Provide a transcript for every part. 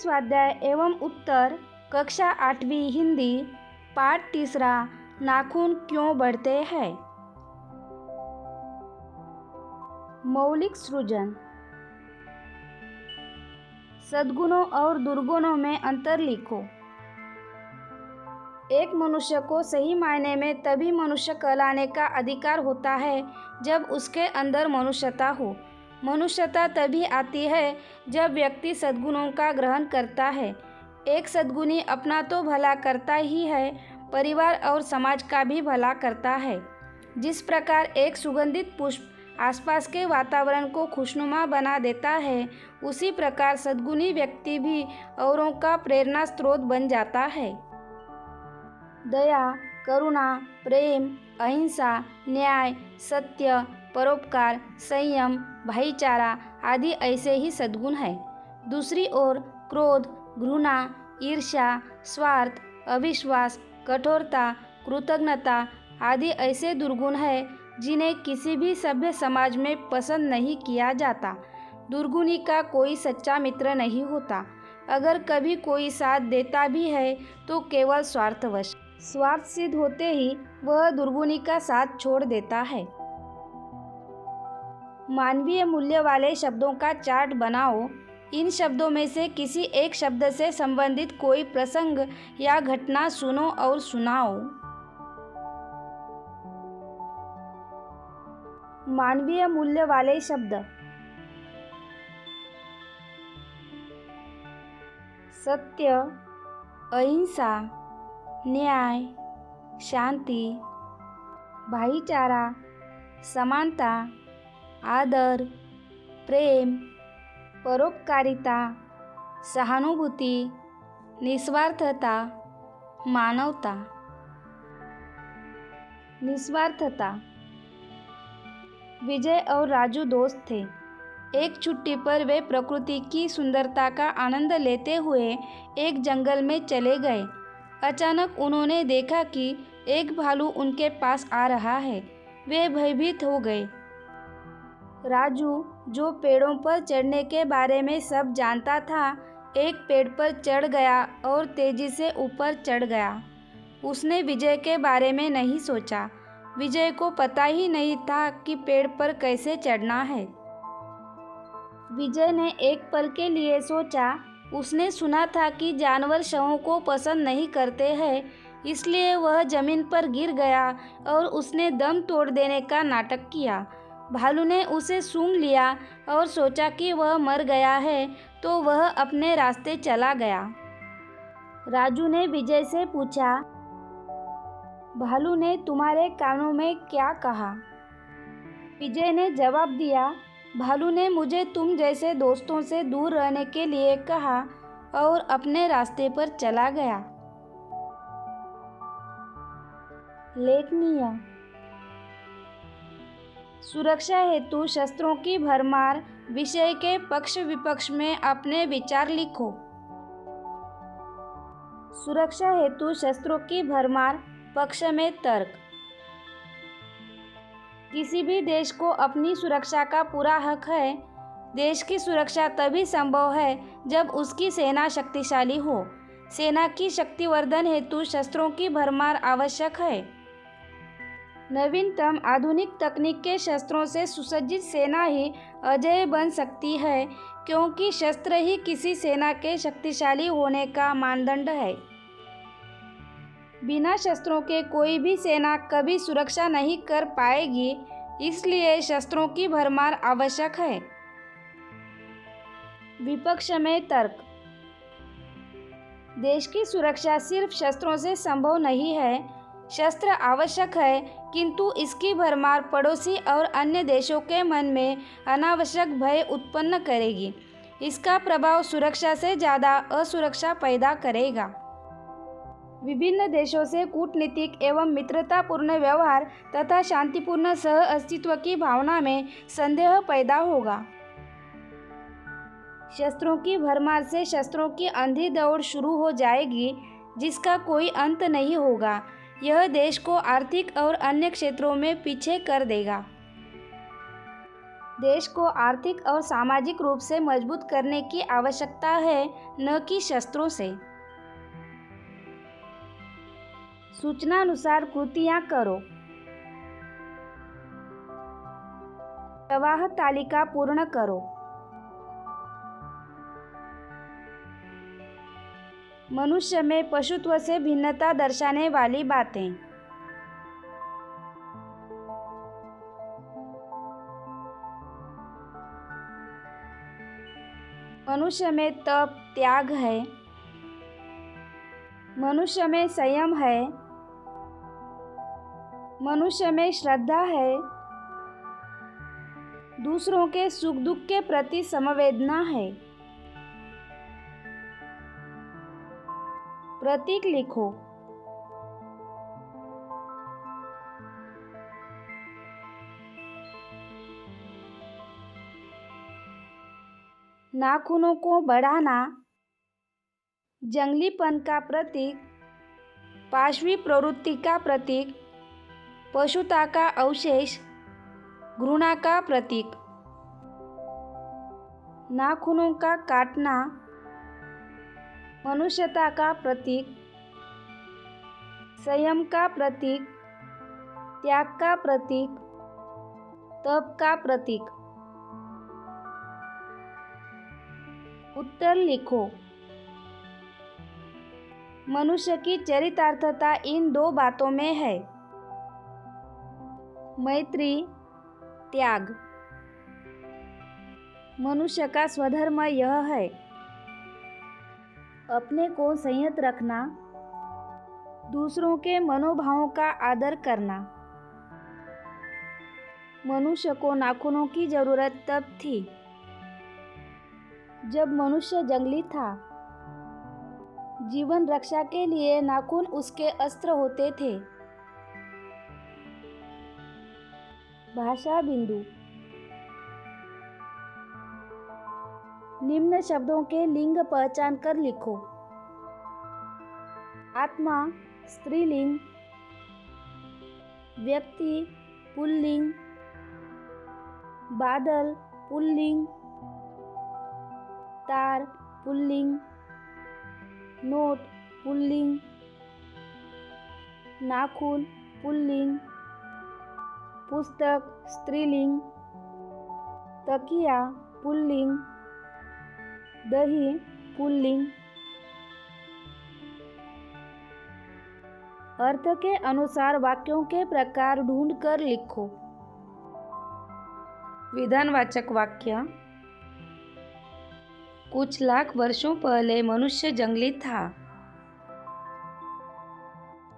स्वाध्याय एवं उत्तर कक्षा 8वीं हिंदी पाठ 3 नाखून क्यों बढ़ते हैं। मौलिक सृजन। सद्गुणों और दुर्गुणों में अंतर लिखो। एक मनुष्य को सही मायने में तभी मनुष्य कहलाने का अधिकार होता है जब उसके अंदर मनुष्यता हो। मनुष्यता तभी आती है जब व्यक्ति सद्गुणों का ग्रहण करता है। एक सद्गुणी अपना तो भला करता ही है, परिवार और समाज का भी भला करता है। जिस प्रकार एक सुगंधित पुष्प आसपास के वातावरण को खुशनुमा बना देता है, उसी प्रकार सद्गुणी व्यक्ति भी औरों का प्रेरणा स्रोत बन जाता है। दया, करुणा, प्रेम, अहिंसा, न्याय, सत्य, परोपकार, संयम, भाईचारा आदि ऐसे ही सद्गुण हैं। दूसरी ओर क्रोध, घृणा, ईर्ष्या, स्वार्थ, अविश्वास, कठोरता, कृतज्ञता आदि ऐसे दुर्गुण हैं जिन्हें किसी भी सभ्य समाज में पसंद नहीं किया जाता। दुर्गुणी का कोई सच्चा मित्र नहीं होता। अगर कभी कोई साथ देता भी है तो केवल स्वार्थवश। स्वार्थ सिद्ध होते ही वह दुर्गुणी का साथ छोड़ देता है। मानवीय मूल्य वाले शब्दों का चार्ट बनाओ। इन शब्दों में से किसी एक शब्द से संबंधित कोई प्रसंग या घटना सुनो और सुनाओ। मानवीय मूल्य वाले शब्द: सत्य, अहिंसा, न्याय, शांति, भाईचारा, समानता, आदर, प्रेम, परोपकारिता, सहानुभूति, निस्वार्थता, मानवता। निस्वार्थता। विजय और राजू दोस्त थे। एक छुट्टी पर वे प्रकृति की सुंदरता का आनंद लेते हुए एक जंगल में चले गए। अचानक उन्होंने देखा कि एक भालू उनके पास आ रहा है। वे भयभीत हो गए। राजू, जो पेड़ों पर चढ़ने के बारे में सब जानता था, एक पेड़ पर चढ़ गया और तेजी से ऊपर चढ़ गया। उसने विजय के बारे में नहीं सोचा। विजय को पता ही नहीं था कि पेड़ पर कैसे चढ़ना है। विजय ने एक पल के लिए सोचा। उसने सुना था कि जानवर शवों को पसंद नहीं करते हैं, इसलिए वह जमीन पर गिर गया और उसने दम तोड़ देने का नाटक किया। भालू ने उसे सूंघ लिया और सोचा कि वह मर गया है, तो वह अपने रास्ते चला गया। राजू ने विजय से पूछा, भालू ने तुम्हारे कानों में क्या कहा? विजय ने जवाब दिया, भालू ने मुझे तुम जैसे दोस्तों से दूर रहने के लिए कहा और अपने रास्ते पर चला गया। लेखनीय। सुरक्षा हेतु शस्त्रों की भरमार विषय के पक्ष विपक्ष में अपने विचार लिखो। सुरक्षा हेतु शस्त्रों की भरमार पक्ष में तर्क। किसी भी देश को अपनी सुरक्षा का पूरा हक है। देश की सुरक्षा तभी संभव है जब उसकी सेना शक्तिशाली हो। सेना की शक्तिवर्धन हेतु शस्त्रों की भरमार आवश्यक है। नवीनतम आधुनिक तकनीक के शस्त्रों से सुसज्जित सेना ही अजेय बन सकती है, क्योंकि शस्त्र ही किसी सेना के शक्तिशाली होने का मानदंड है। बिना शस्त्रों के कोई भी सेना कभी सुरक्षा नहीं कर पाएगी, इसलिए शस्त्रों की भरमार आवश्यक है। विपक्ष में तर्क। देश की सुरक्षा सिर्फ शस्त्रों से संभव नहीं है। शस्त्र आवश्यक है, किंतु इसकी भरमार पड़ोसी और अन्य देशों के मन में अनावश्यक भय उत्पन्न करेगी। इसका प्रभाव सुरक्षा से ज़्यादा असुरक्षा पैदा करेगा। विभिन्न देशों से कूटनीतिक एवं मित्रतापूर्ण व्यवहार तथा शांतिपूर्ण सह अस्तित्व की भावना में संदेह पैदा होगा। शस्त्रों की भरमार से शस्त्रों की अंधी दौड़ शुरू हो जाएगी, जिसका कोई अंत नहीं होगा। यह देश को आर्थिक और अन्य क्षेत्रों में पीछे कर देगा। देश को आर्थिक और सामाजिक रूप से मजबूत करने की आवश्यकता है, न कि शस्त्रों से। सूचनानुसार कृतियाँ करो। प्रवाह तालिका पूर्ण करो। मनुष्य में पशुत्व से भिन्नता दर्शाने वाली बातें। मनुष्य में तप त्याग है। मनुष्य में संयम है। मनुष्य में श्रद्धा है। दूसरों के सुख दुख के प्रति संवेदना है। प्रतीक लिखो। नाखूनों को बढ़ाना, जंगलीपन का प्रतीक, पाशवी प्रवृत्ति का प्रतीक, पशुता का अवशेष, घृणा का प्रतीक। नाखूनों का काटना, मनुष्यता का प्रतीक, संयम का प्रतीक, त्याग का प्रतीक, तप का प्रतीक। उत्तर लिखो। मनुष्य की चरितार्थता इन दो बातों में है, मैत्री, त्याग। मनुष्य का स्वधर्म यह है, अपने को संयत रखना, दूसरों के मनोभावों का आदर करना। मनुष्य को नाखूनों की जरूरत तब थी जब मनुष्य जंगली था। जीवन रक्षा के लिए नाखून उसके अस्त्र होते थे। भाषा बिंदु। निम्न शब्दों के लिंग पहचान कर लिखो। आत्मा स्त्रीलिंग, व्यक्ति पुल्लिंग, बादल पुल्लिंग, तार पुल्लिंग, नोट पुल्लिंग, नाखून पुल्लिंग, पुस्तक स्त्रीलिंग, तकिया पुल्लिंग, दही पुल्लिंग। अर्थ के अनुसार वाक्यों के प्रकार ढूंढकर लिखो। विधानवाचक वाक्य। कुछ लाख वर्षों पहले मनुष्य जंगली था।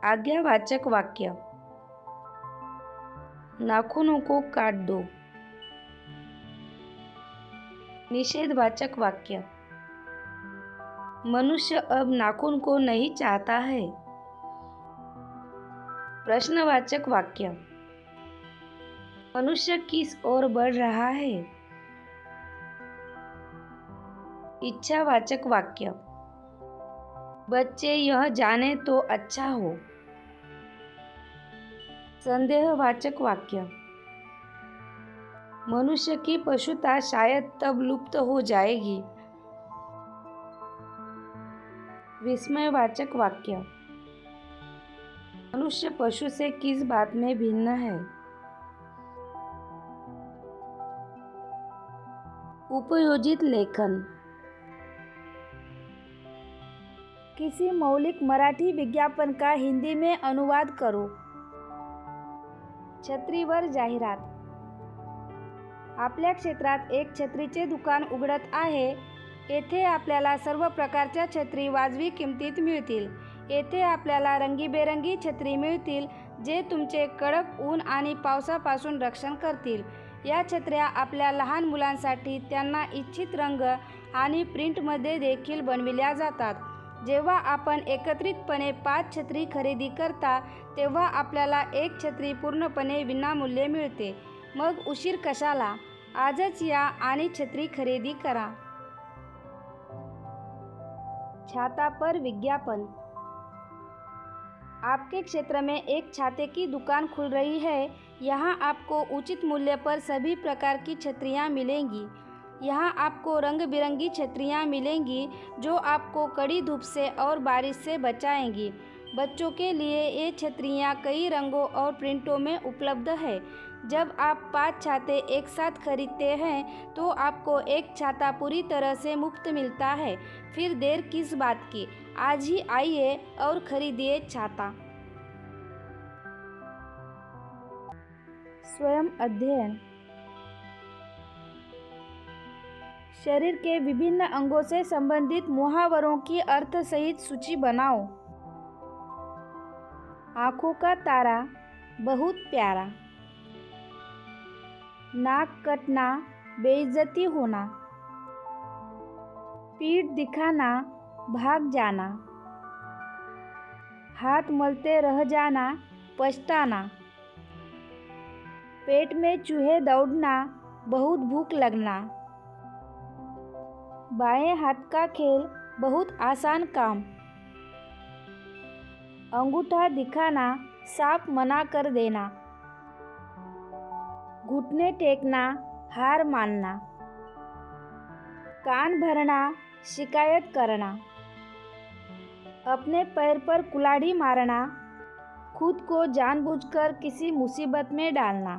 आज्ञावाचक वाक्य। नाखूनों को काट दो। निषेधवाचक वाक्य। मनुष्य अब नाखून को नहीं चाहता है। प्रश्नवाचक वाक्य। मनुष्य किस ओर बढ़ रहा है। इच्छावाचक वाक्य। बच्चे यह जाने तो अच्छा हो। संदेहवाचक वाक्य। मनुष्य की पशुता शायद तब लुप्त हो जाएगी। विस्मयवाचक वाक्य। मनुष्य पशु से किस बात में भिन्न है। उपयोजित लेखन। किसी मौलिक मराठी विज्ञापन का हिंदी में अनुवाद करो। छत्रीवर जाहिरात। आपल्या क्षेत्रात एक छत्रीचे दुकान उघडत आहे। येथे आपल्याला सर्व प्रकारच्या छत्री वाजवी किमतीत मिळतील। येथे आपल्याला रंगीबेरंगी छत्री मिळतील, जे तुमचे कडक ऊन आणि पावसापासून रक्षण करतील। या छत्र्या आपल्या लहान मुलांसाठी त्यांना इच्छित रंग आणि प्रिंटमध्ये देखील बनविल्या जातात। जेव्हा आपण एकत्रितपणे 5 छत्री खरेदी करता, तेव्हा आपल्याला एक छत्री पूर्णपणे विनामूल्य मिळते। मग उशीर कशाला? आजच या आणि छत्री खरेदी करा। छाता पर विज्ञापन। आपके क्षेत्र में एक छाते की दुकान खुल रही है। यहाँ आपको उचित मूल्य पर सभी प्रकार की छतरियाँ मिलेंगी। यहाँ आपको रंग बिरंगी छतरियाँ मिलेंगी जो आपको कड़ी धूप से और बारिश से बचाएंगी। बच्चों के लिए ये छतरियाँ कई रंगों और प्रिंटों में उपलब्ध है। जब आप 5 छाते एक साथ खरीदते हैं तो आपको एक छाता पूरी तरह से मुफ्त मिलता है। फिर देर किस बात की, आज ही आइए और खरीदिए छाता। स्वयं अध्ययन। शरीर के विभिन्न अंगों से संबंधित मुहावरों की अर्थ सहित सूची बनाओ। आंखों का तारा, बहुत प्यारा। नाक कटना, बेइज्जती होना। पीठ दिखाना, भाग जाना। हाथ मलते रह जाना, पछताना। पेट में चूहे दौड़ना, बहुत भूख लगना। बाएं हाथ का खेल, बहुत आसान काम। अंगूठा दिखाना, साफ मना कर देना। घुटने टेकना, हार मानना। कान भरना, शिकायत करना। अपने पैर पर कुल्हाड़ी मारना, खुद को जानबूझकर किसी मुसीबत में डालना।